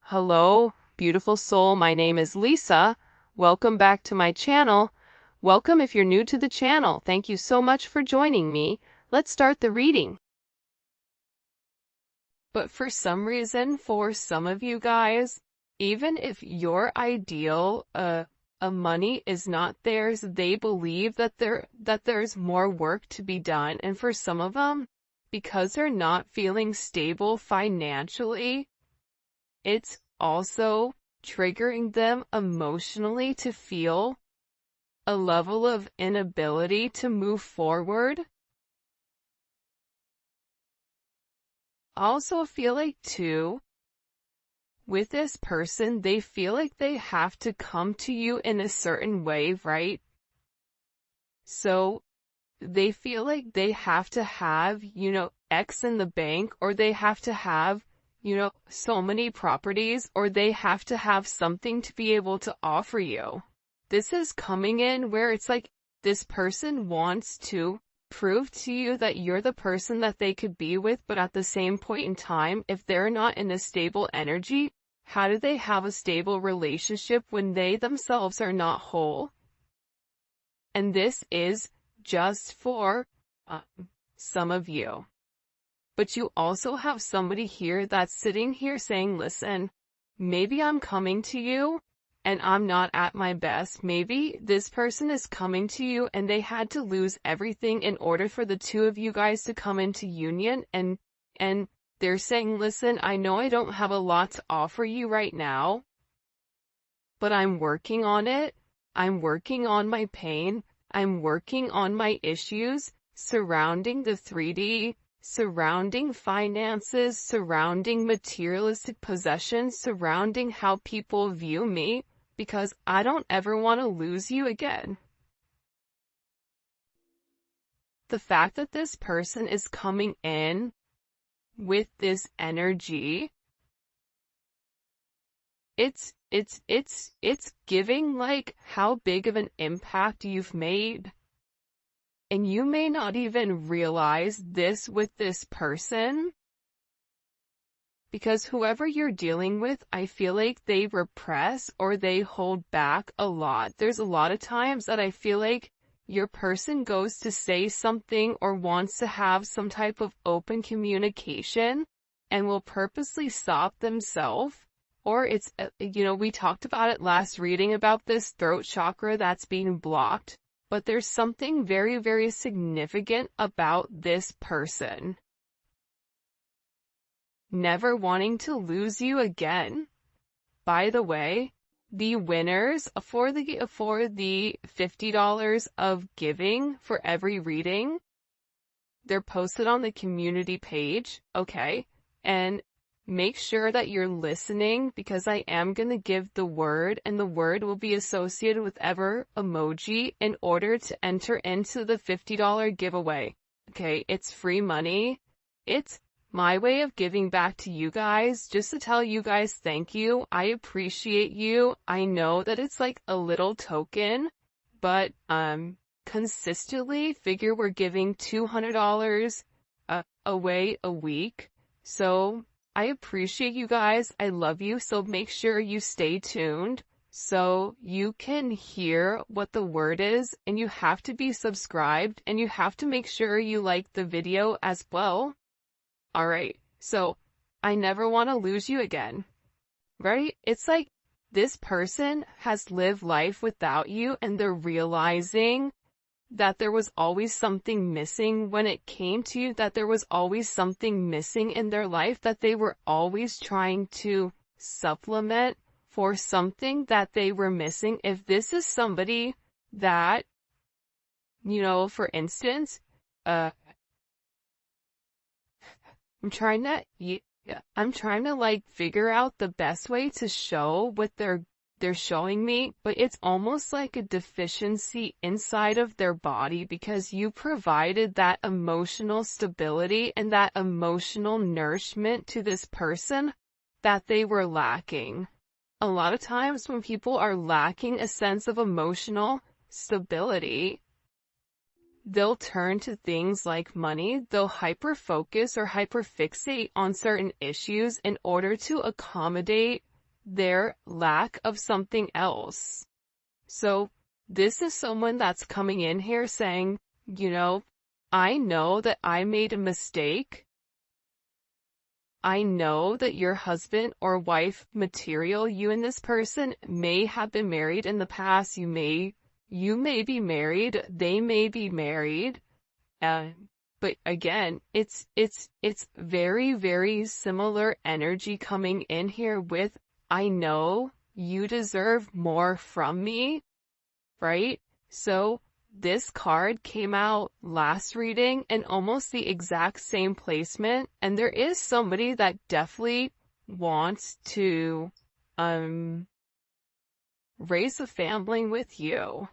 Hello, beautiful soul. My name is Lisa. Welcome back to my channel. Welcome if you're new to the channel. Thank you so much for joining me. Let's start the reading. But for some reason, for some of you guys, even if your ideal money is not theirs, they believe that there's more work to be done. And for some of them, because they're not feeling stable financially, it's also triggering them emotionally to feel a level of inability to move forward. I also feel like too, with this person, they feel like they have to come to you in a certain way, right? So they feel like they have to have, X in the bank, or they have to have, so many properties, or they have to have something to be able to offer you. This is coming in where it's like this person wants to prove to you that you're the person that they could be with, but at the same point in time, if they're not in a stable energy, how do they have a stable relationship when they themselves are not whole? And this is just for some of you. But you also have somebody here that's sitting here saying, listen, maybe I'm coming to you and I'm not at my best. Maybe this person is coming to you and they had to lose everything in order for the two of you guys to come into union. And they're saying, listen, I know I don't have a lot to offer you right now, but I'm working on it. I'm working on my pain. I'm working on my issues surrounding the 3D, surrounding finances, surrounding materialistic possessions, surrounding how people view me, because I don't ever want to lose you again. The fact that this person is coming in with this energy, it's giving like how big of an impact you've made. And you may not even realize this with this person, because whoever you're dealing with, I feel like they repress or they hold back a lot. There's a lot of times that I feel like your person goes to say something or wants to have some type of open communication and will purposely stop themselves. Or it's, we talked about it last reading about this throat chakra that's being blocked. But there's something very, very significant about this person never wanting to lose you again. By the way, the winners for the $50 of giving for every reading, they're posted on the community page, okay? And make sure that you're listening, because I am going to give the word, and the word will be associated with ever emoji in order to enter into the $50 giveaway. Okay, it's free money. It's my way of giving back to you guys, just to tell you guys thank you. I appreciate you. I know that it's like a little token, but consistently figure we're giving $200 away a week. So I appreciate you guys. I love you. So make sure you stay tuned so you can hear what the word is, and you have to be subscribed, and you have to make sure you like the video as well. All right. So I never want to lose you again, right? It's like this person has lived life without you, and they're realizing that there was always something missing when it came to you, that there was always something missing in their life, that they were always trying to supplement for something that they were missing. If this is somebody that, for instance, I'm trying to like figure out the best way to show what they're showing me, but it's almost like a deficiency inside of their body, because you provided that emotional stability and that emotional nourishment to this person that they were lacking. A lot of times when people are lacking a sense of emotional stability, they'll turn to things like money. They'll hyper-focus or hyper-fixate on certain issues in order to accommodate their lack of something else. So this is someone that's coming in here saying, I know that I made a mistake. I know that your husband or wife material, you and this person may have been married in the past. You may be married. They may be married. But again, it's very, very similar energy coming in here with, I know you deserve more from me, right? So this card came out last reading and almost the exact same placement. And there is somebody that definitely wants to, raise a family with you.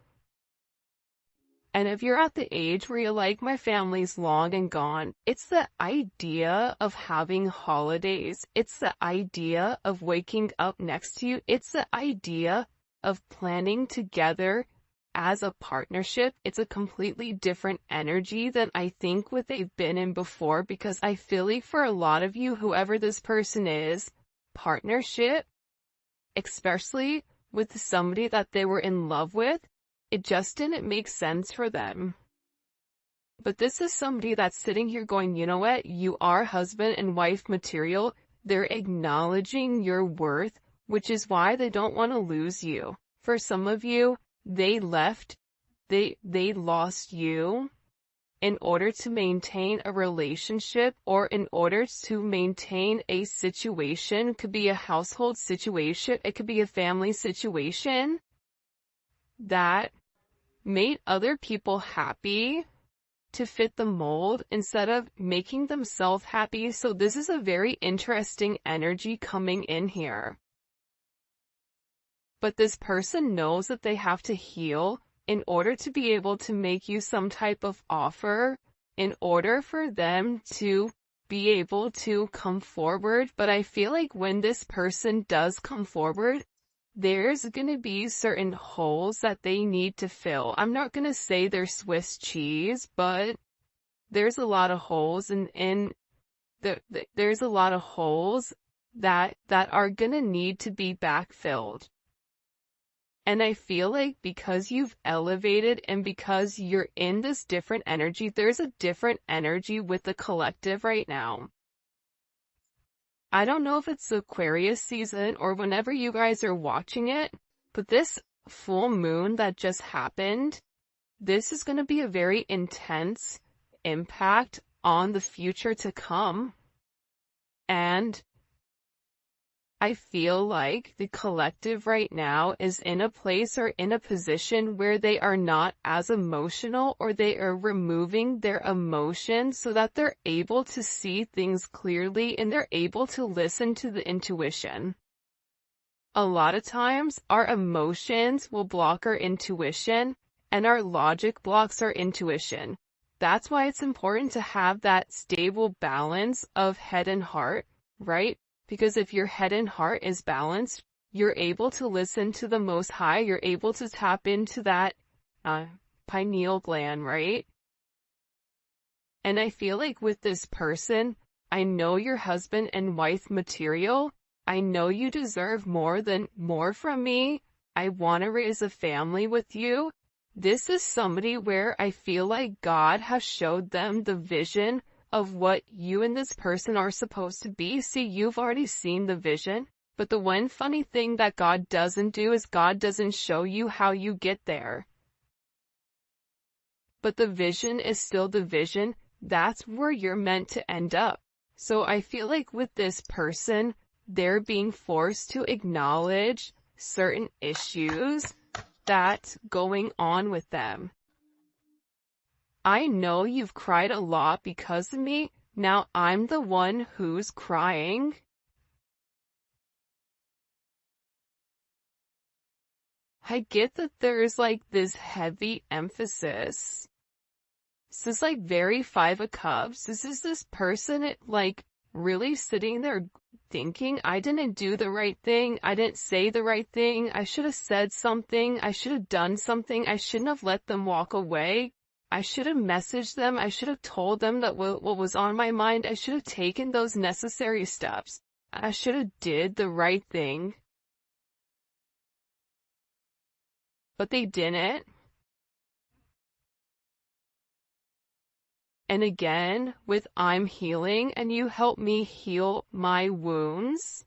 And if you're at the age where you're like, my family's long and gone, it's the idea of having holidays. It's the idea of waking up next to you. It's the idea of planning together as a partnership. It's a completely different energy than I think what they've been in before, because I feel like for a lot of you, whoever this person is, partnership, especially with somebody that they were in love with, it just didn't make sense for them. But this is somebody that's sitting here going, you know what? You are husband and wife material. They're acknowledging your worth, which is why they don't want to lose you. For some of you, they left, they lost you in order to maintain a relationship or in order to maintain a situation. It could be a household situation. It could be a family situation that made other people happy to fit the mold instead of making themselves happy. So this is a very interesting energy coming in here. But this person knows that they have to heal in order to be able to make you some type of offer, in order for them to be able to come forward. But I feel like when this person does come forward, there's going to be certain holes that they need to fill. I'm not going to say they're Swiss cheese, but there's a lot of holes there's a lot of holes that are going to need to be backfilled. And I feel like because you've elevated and because you're in this different energy, there's a different energy with the collective right now. I don't know if it's Aquarius season or whenever you guys are watching it, but this full moon that just happened, this is going to be a very intense impact on the future to come. And I feel like the collective right now is in a place or in a position where they are not as emotional, or they are removing their emotions so that they're able to see things clearly and they're able to listen to the intuition. A lot of times our emotions will block our intuition and our logic blocks our intuition. That's why it's important to have that stable balance of head and heart, right? Because if your head and heart is balanced, you're able to listen to the Most High. You're able to tap into that pineal gland, right? And I feel like with this person, I know you're husband and wife material. I know you deserve more from me. I want to raise a family with you. This is somebody where I feel like God has showed them the vision of what you and this person are supposed to be. See, you've already seen the vision, but the one funny thing that God doesn't do is God doesn't show you how you get there. But the vision is still the vision. That's where you're meant to end up. So I feel like with this person, they're being forced to acknowledge certain issues that's going on with them. I know you've cried a lot because of me. Now I'm the one who's crying. I get that there's like this heavy emphasis. This is like very Five of Cups. This is this person like really sitting there thinking, I didn't do the right thing. I didn't say the right thing. I should have said something. I should have done something. I shouldn't have let them walk away. I should have messaged them. I should have told them that what was on my mind. I should have taken those necessary steps. I should have did the right thing. but they didn't. And again, with I'm healing and you help me heal my wounds.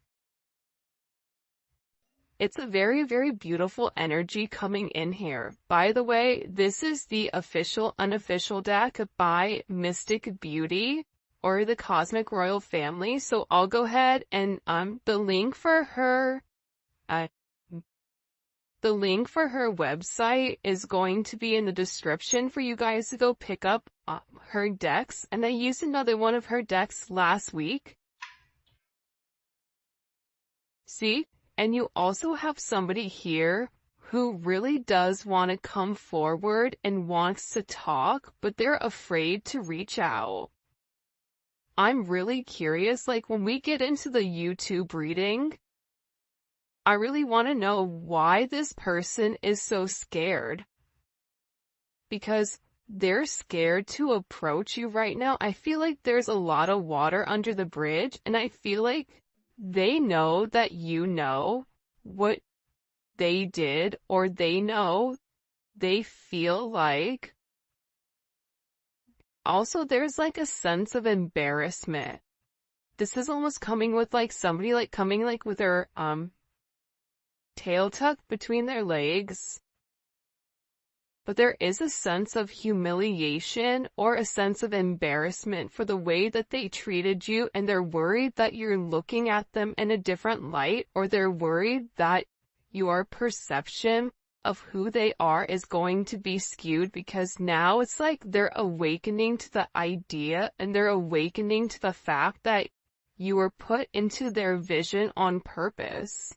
It's a very, very beautiful energy coming in here. By the way, this is the official unofficial deck by Mystic Beauty or the Cosmic Royal Family. So I'll go ahead and the link for her website is going to be in the description for you guys to go pick up her decks. And I used another one of her decks last week. See? And you also have somebody here who really does want to come forward and wants to talk, but they're afraid to reach out. I'm really curious, like when we get into the YouTube reading, I really want to know why this person is so scared. Because they're scared to approach you right now. I feel like there's a lot of water under the bridge, and I feel like they know that you know what they did, or they know, they feel like. Also, there's like a sense of embarrassment. This is almost coming with like somebody like coming like with their tail tucked between their legs. But there is a sense of humiliation or a sense of embarrassment for the way that they treated you, and they're worried that you're looking at them in a different light, or they're worried that your perception of who they are is going to be skewed, because now it's like they're awakening to the idea and they're awakening to the fact that you were put into their vision on purpose.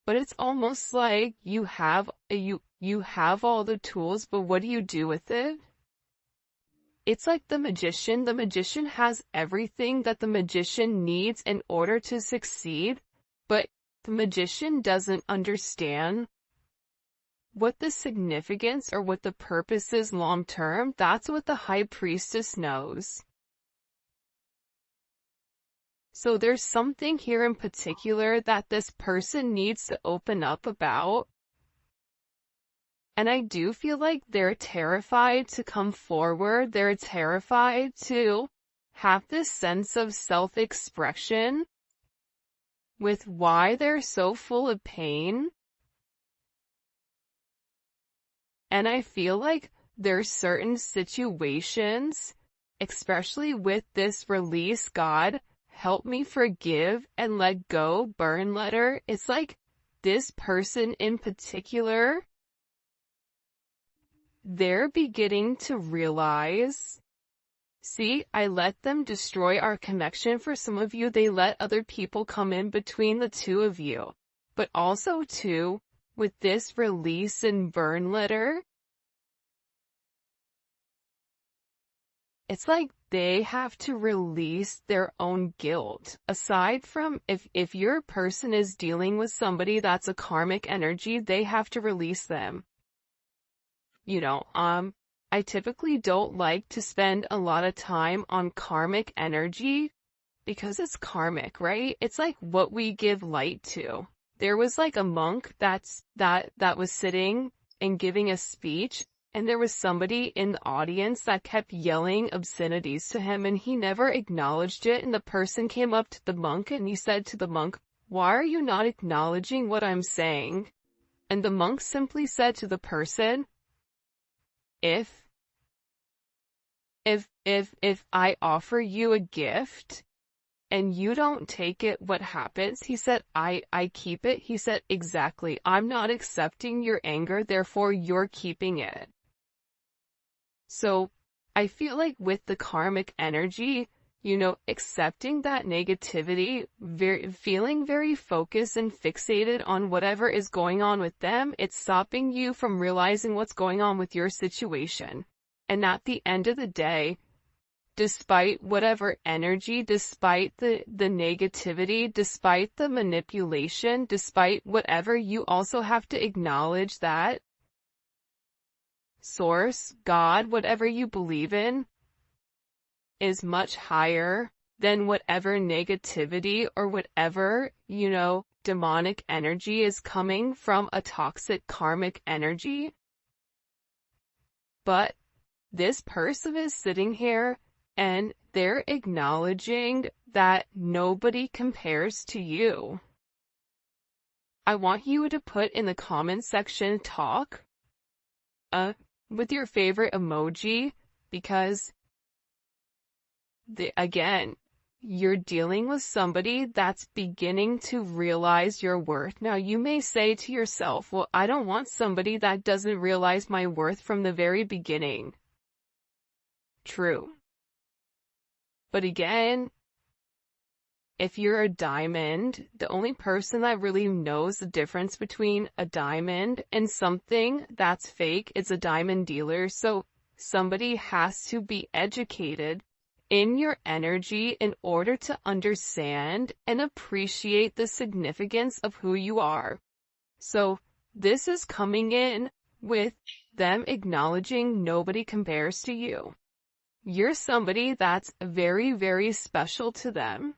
But it's almost like you have all the tools, but what do you do with it? It's like the magician. The magician has everything that the magician needs in order to succeed, but the magician doesn't understand what the significance or what the purpose is long term. That's what the high priestess knows. So there's something here in particular that this person needs to open up about. And I do feel like they're terrified to come forward. They're terrified to have this sense of self-expression with why they're so full of pain. And I feel like there's certain situations, especially with this release, God, help me forgive and let go burn letter. It's like this person in particular, they're beginning to realize, see, I let them destroy our connection. For some of you, they let other people come in between the two of you. But also too, with this release and burn letter, it's like they have to release their own guilt. Aside from if your person is dealing with somebody that's a karmic energy, they have to release them. You know, I typically don't like to spend a lot of time on karmic energy because it's karmic, right? It's like what we give light to. There was like a monk that was sitting and giving a speech, and there was somebody in the audience that kept yelling obscenities to him, and he never acknowledged it. And the person came up to the monk and he said to the monk, "Why are you not acknowledging what I'm saying?" And the monk simply said to the person, if I offer you a gift and you don't take it, what happens? He said, I keep it. He said, exactly. I'm not accepting your anger, therefore you're keeping it. So I feel like with the karmic energy, you know, accepting that negativity, feeling very focused and fixated on whatever is going on with them, it's stopping you from realizing what's going on with your situation. And at the end of the day, despite whatever energy, despite the negativity, despite the manipulation, despite whatever, you also have to acknowledge that Source, God, whatever you believe in, is much higher then whatever negativity or whatever, demonic energy is coming from a toxic karmic energy. But this person is sitting here and they're acknowledging that nobody compares to you. I want you to put in the comment section talk with your favorite emoji, because again, you're dealing with somebody that's beginning to realize your worth. Now, you may say to yourself, well, I don't want somebody that doesn't realize my worth from the very beginning. True. But again, if you're a diamond, the only person that really knows the difference between a diamond and something that's fake is a diamond dealer. So somebody has to be educated in your energy in order to understand and appreciate the significance of who you are. So this is coming in with them acknowledging nobody compares to you. You're somebody that's very, very special to them.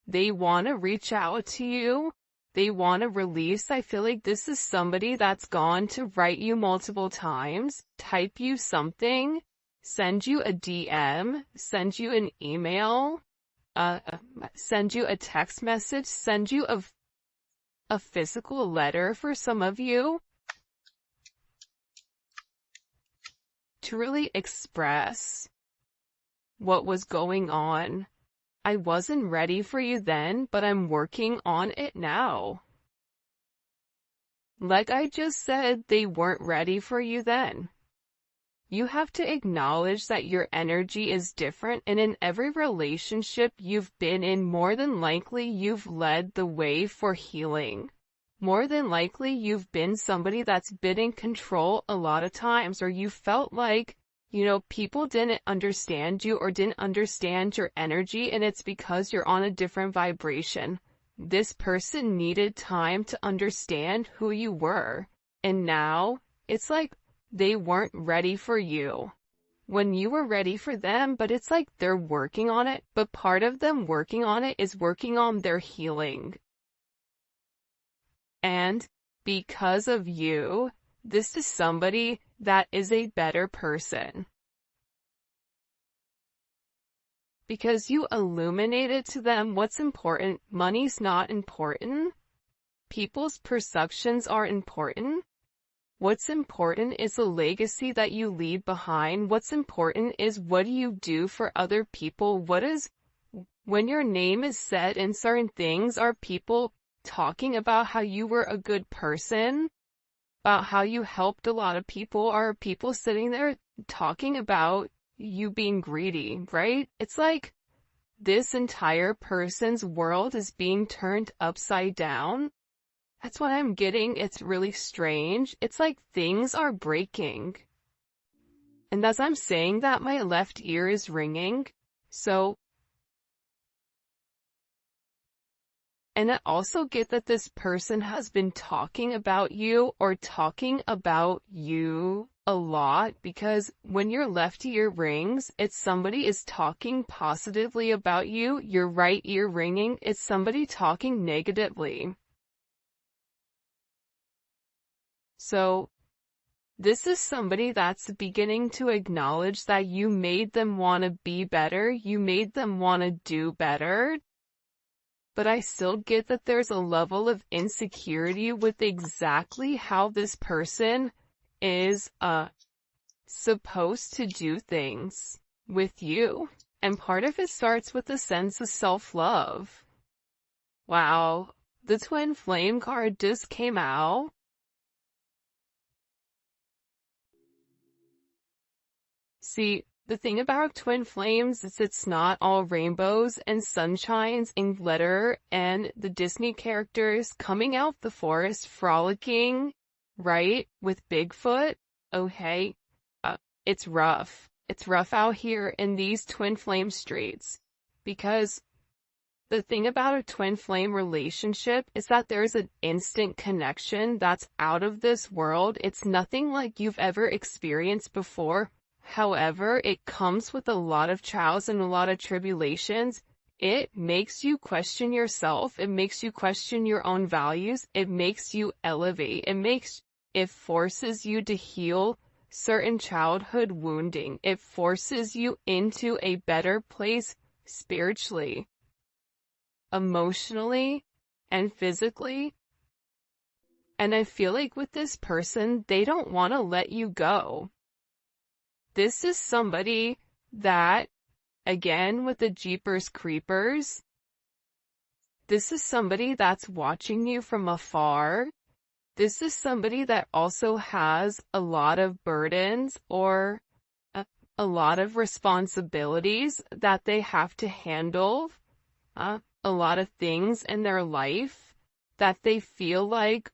They want to reach out to you. They want to release. I feel like this is somebody that's gone to write you multiple times, type you something, send you a DM, send you an email, send you a text message, send you a physical letter for some of you, to really express what was going on. I wasn't ready for you then, but I'm working on it now. Like I just said, they weren't ready for you then. You have to acknowledge that your energy is different, and in every relationship you've been in, more than likely you've led the way for healing. More than likely you've been somebody that's been in control a lot of times, or you felt like, people didn't understand you or didn't understand your energy, and it's because you're on a different vibration. This person needed time to understand who you were, and now it's like they weren't ready for you when you were ready for them, but it's like they're working on it. But part of them working on it is working on their healing. And because of you, this is somebody that is a better person. Because you illuminated to them what's important. Money's not important. People's perceptions are important. What's important is the legacy that you leave behind. What's important is what do you do for other people? When your name is said in certain things, are people talking about how you were a good person? About how you helped a lot of people? Are people sitting there talking about you being greedy, right? It's like this entire person's world is being turned upside down. That's what I'm getting. It's really strange. It's like things are breaking. And as I'm saying that, my left ear is ringing. And I also get that this person has been talking about you or talking about you a lot, because when your left ear rings, it's somebody is talking positively about you. Your right ear ringing, it's somebody talking negatively. So this is somebody that's beginning to acknowledge that you made them want to be better. You made them want to do better. But I still get that there's a level of insecurity with exactly how this person is supposed to do things with you. And part of it starts with a sense of self-love. Wow, the twin flame card just came out. See, the thing about twin flames is it's not all rainbows and sunshines and glitter and the Disney characters coming out the forest frolicking, right, with Bigfoot. Okay, it's rough. It's rough out here in these twin flame streets, because the thing about a twin flame relationship is that there's an instant connection that's out of this world. It's nothing like you've ever experienced before. However, it comes with a lot of trials and a lot of tribulations. It makes you question yourself. It makes you question your own values. It makes you elevate. It forces you to heal certain childhood wounding. It forces you into a better place spiritually, emotionally, and physically. And I feel like with this person, they don't want to let you go. This is somebody that, again, with the Jeepers Creepers, this is somebody that's watching you from afar. This is somebody that also has a lot of burdens or a lot of responsibilities that they have to handle, a lot of things in their life that they feel like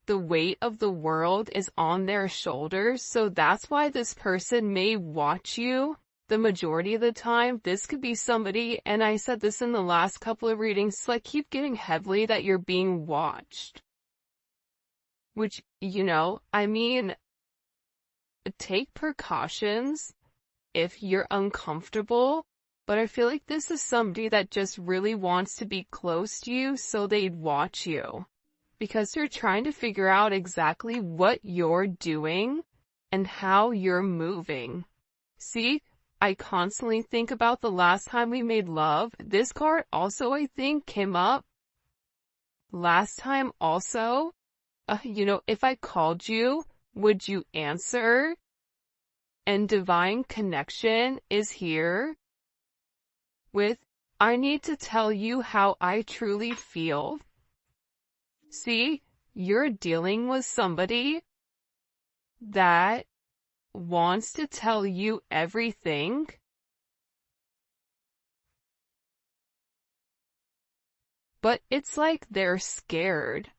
the weight of the world is on their shoulders. So that's why this person may watch you the majority of the time. This could be somebody, and I said this in the last couple of readings, like keep getting heavily that you're being watched. Which, I mean, take precautions if you're uncomfortable, but I feel like this is somebody that just really wants to be close to you, so they'd watch you. Because they're trying to figure out exactly what you're doing and how you're moving. See, I constantly think about the last time we made love. This card also, I think, came up last time also. If I called you, would you answer? And divine connection is here with, I need to tell you how I truly feel. See, you're dealing with somebody that wants to tell you everything, but it's like they're scared.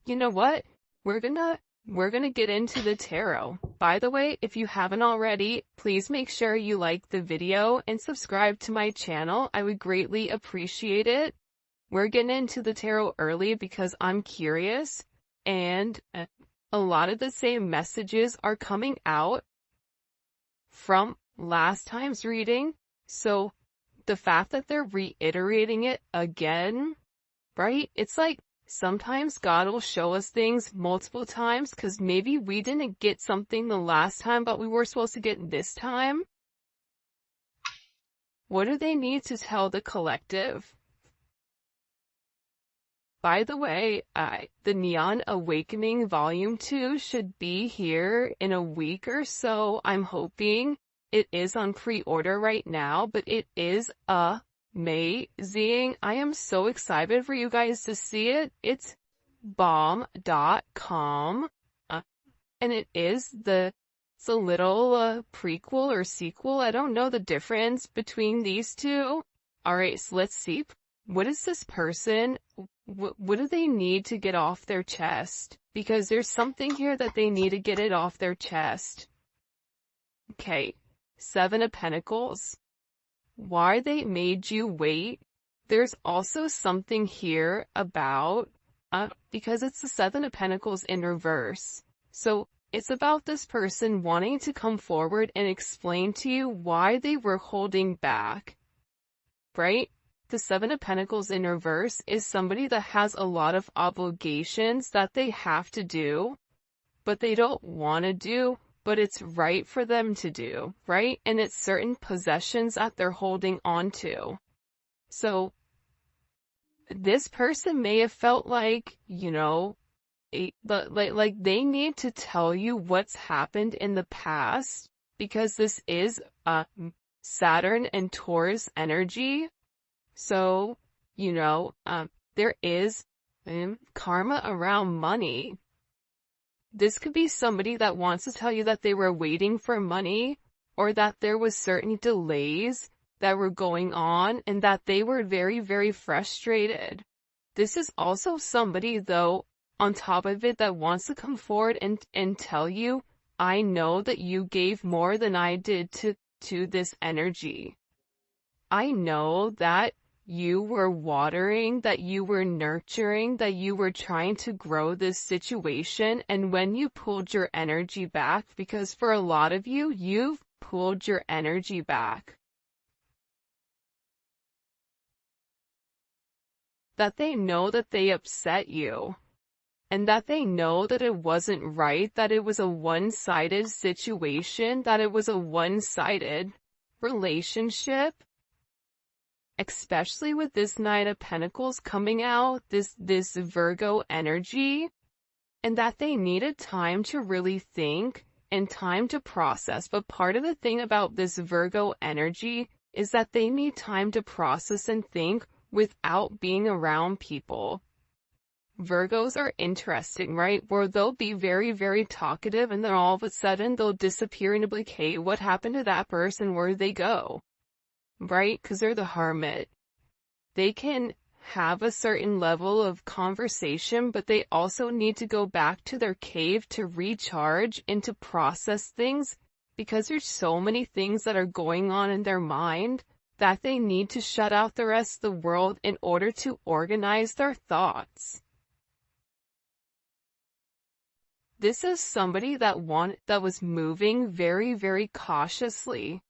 You know what? We're gonna get into the tarot. By the way, if you haven't already, please make sure you like the video and subscribe to my channel. I would greatly appreciate it. We're getting into the tarot early because I'm curious, and a lot of the same messages are coming out from last time's reading. So the fact that they're reiterating it again, right? It's like sometimes God will show us things multiple times because maybe we didn't get something the last time, but we were supposed to get this time. What do they need to tell the collective? By the way, the Neon Awakening Volume 2 should be here in a week or so, I'm hoping. It is on pre-order right now, but it is amazing. I am so excited for you guys to see it. It's bomb.com, and it's a little prequel or sequel. I don't know the difference between these two. Alright, so let's see. What is this person? What do they need to get off their chest? Because there's something here that they need to get it off their chest. Okay, 7 of Pentacles. Why they made you wait? There's also something here about, because it's the 7 of Pentacles in reverse. So it's about this person wanting to come forward and explain to you why they were holding back, right? The 7 of Pentacles in reverse is somebody that has a lot of obligations that they have to do, but they don't want to do, but it's right for them to do, right? And it's certain possessions that they're holding on to. So this person may have felt like, like they need to tell you what's happened in the past, because this is Saturn and Taurus energy. So, there is karma around money. This could be somebody that wants to tell you that they were waiting for money, or that there was certain delays that were going on and that they were very, very frustrated. This is also somebody, though, on top of it, that wants to come forward and tell you, I know that you gave more than I did to this energy. I know that you were watering, that you were nurturing, that you were trying to grow this situation, and when you pulled your energy back, because for a lot of you, you've pulled your energy back, that they know that they upset you, and that they know that it wasn't right, that it was a one-sided situation, that it was a one-sided relationship, especially with this Knight of Pentacles coming out, this Virgo energy, and that they needed time to really think and time to process. But part of the thing about this Virgo energy is that they need time to process and think without being around people. Virgos are interesting, right? Where they'll be very, very talkative, and then all of a sudden they'll disappear and be like, hey, what happened to that person? Where'd they go? Right? Because they're the hermit. They can have a certain level of conversation, but they also need to go back to their cave to recharge and to process things, because there's so many things that are going on in their mind that they need to shut out the rest of the world in order to organize their thoughts. This is somebody that was moving very, very cautiously.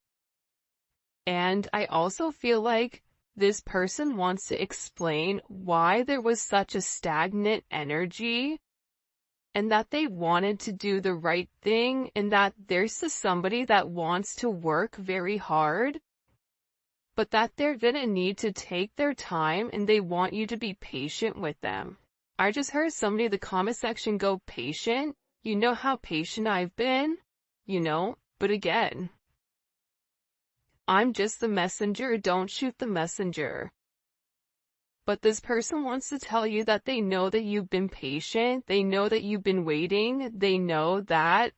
And I also feel like this person wants to explain why there was such a stagnant energy, and that they wanted to do the right thing, and that there's somebody that wants to work very hard, but that they're gonna need to take their time, and they want you to be patient with them. I just heard somebody in the comment section go, patient? You know how patient I've been? You know? But again, I'm just the messenger, don't shoot the messenger. But this person wants to tell you that they know that you've been patient, they know that you've been waiting, they know that,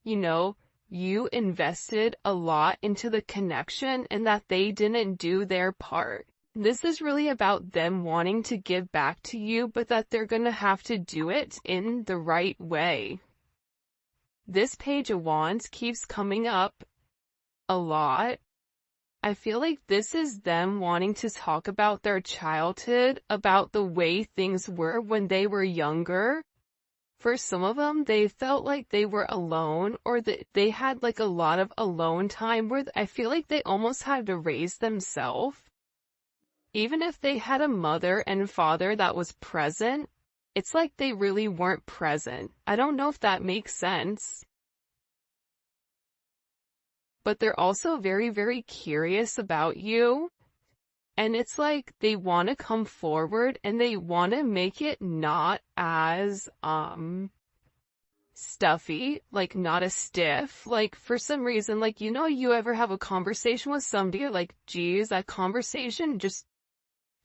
you invested a lot into the connection and that they didn't do their part. This is really about them wanting to give back to you, but that they're gonna have to do it in the right way. This Page of Wands keeps coming up a lot. I feel like this is them wanting to talk about their childhood, about the way things were when they were younger. For some of them, they felt like they were alone, or that they had like a lot of alone time where I feel like they almost had to raise themselves. Even if they had a mother and father that was present, it's like they really weren't present. I don't know if that makes sense. But they're also very, very curious about you. And it's like they want to come forward and they want to make it not as, stuffy, like not as stiff. Like for some reason, like, you ever have a conversation with somebody, you're like, geez, that conversation just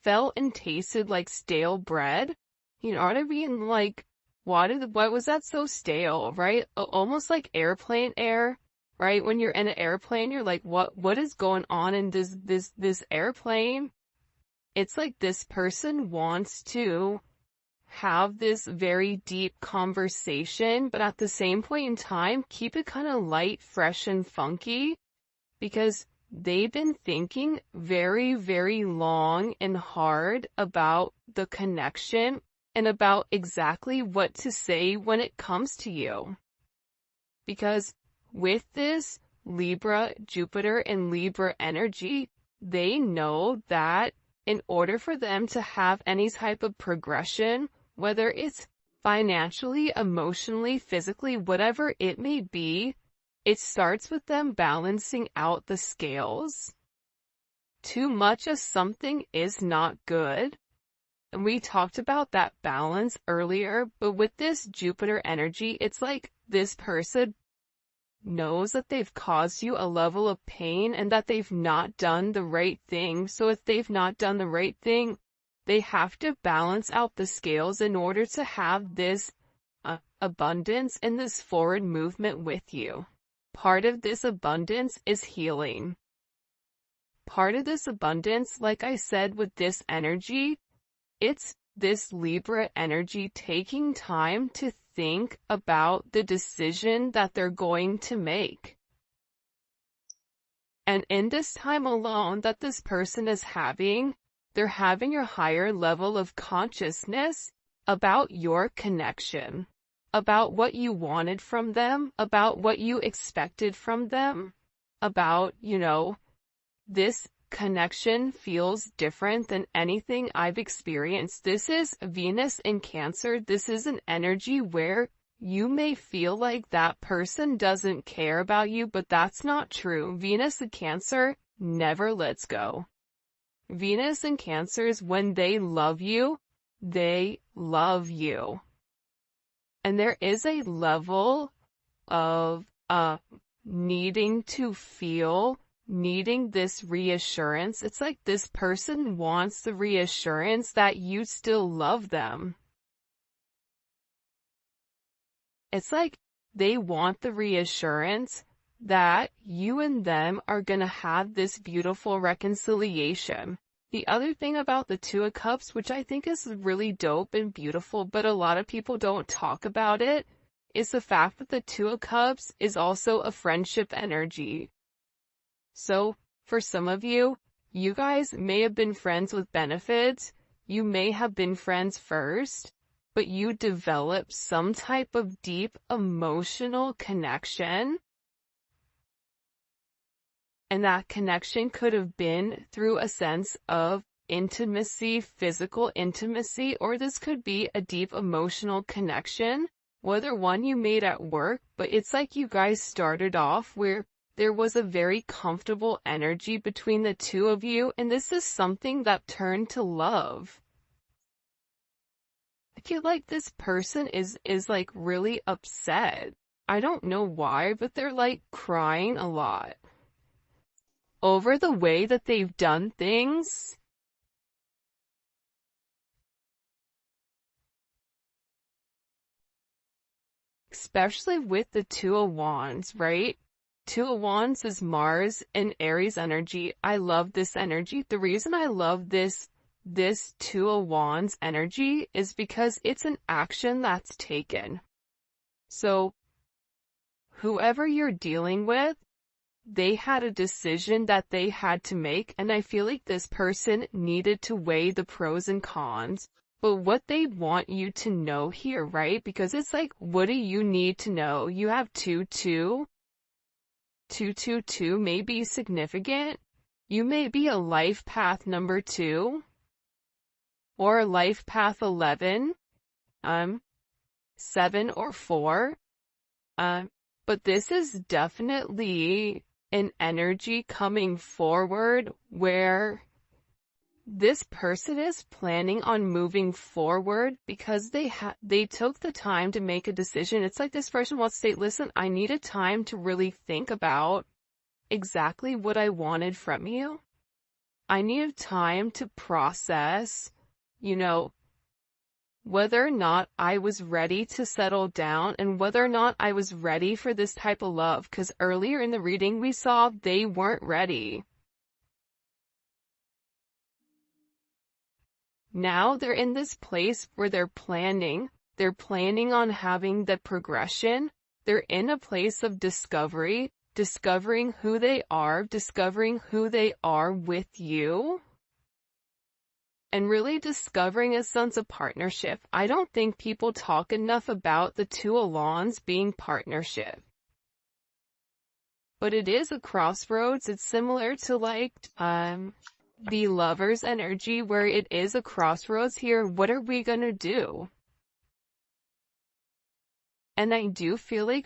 felt and tasted like stale bread. You know what I mean? Like, why was that so stale, right? Almost like airplane air. Right? When you're in an airplane, you're like, what is going on in this airplane? It's like this person wants to have this very deep conversation, but at the same point in time, keep it kind of light, fresh, and funky, because they've been thinking very, very long and hard about the connection and about exactly what to say when it comes to you. Because with this Libra, Jupiter, and Libra energy, they know that in order for them to have any type of progression, whether it's financially, emotionally, physically, whatever it may be, it starts with them balancing out the scales. Too much of something is not good. And we talked about that balance earlier, but with this Jupiter energy, it's like this person knows that they've caused you a level of pain and that they've not done the right thing. So if they've not done the right thing, they have to balance out the scales in order to have this abundance and this forward movement with you. Part of this abundance is healing. Part of this abundance, like I said, with this energy, it's this Libra energy taking time to think about the decision that they're going to make. And in this time alone that this person is having, they're having a higher level of consciousness about your connection, about what you wanted from them, about what you expected from them, about, this connection feels different than anything I've experienced. This is Venus in Cancer. This is an energy where you may feel like that person doesn't care about you, but that's not true. Venus in Cancer never lets go. Venus in Cancers, when they love you, they love you. And there is a level of needing to feel, needing this reassurance. It's like this person wants the reassurance that you still love them. It's like they want the reassurance that you and them are going to have this beautiful reconciliation. The other thing about the Two of Cups, which I think is really dope and beautiful, but a lot of people don't talk about it, is the fact that the Two of Cups is also a friendship energy. So, for some of you, you guys may have been friends with benefits, you may have been friends first, but you develop some type of deep emotional connection. And that connection could have been through a sense of intimacy, physical intimacy, or this could be a deep emotional connection, whether one you made at work, but it's like you guys started off where there was a very comfortable energy between the two of you, and this is something that turned to love. I feel like this person is like really upset. I don't know why, but they're like crying a lot over the way that they've done things. Especially with the Two of Wands, right? Two of Wands is Mars and Aries energy. I love this energy. The reason I love this Two of Wands energy is because it's an action that's taken. So, whoever you're dealing with, they had a decision that they had to make, and I feel like this person needed to weigh the pros and cons. But what they want you to know here, right? Because it's like, what do you need to know? You have 2-2. 2-2-2 may be significant. You may be a life path number 2. Or life path 11. 7 or 4. But this is definitely an energy coming forward where this person is planning on moving forward because they took the time to make a decision. It's like this person wants to say, listen, I needed time to really think about exactly what I wanted from you. I needed time to process, whether or not I was ready to settle down and whether or not I was ready for this type of love. Because earlier in the reading we saw they weren't ready. Now they're in this place where they're planning on having the progression. They're in a place of discovery, discovering who they are with you, and really discovering a sense of partnership. I don't think people talk enough about the Two of Wands being partnership. But it is a crossroads. It's similar to the Lover's energy, where it is a crossroads here. What are we gonna do? And I do feel like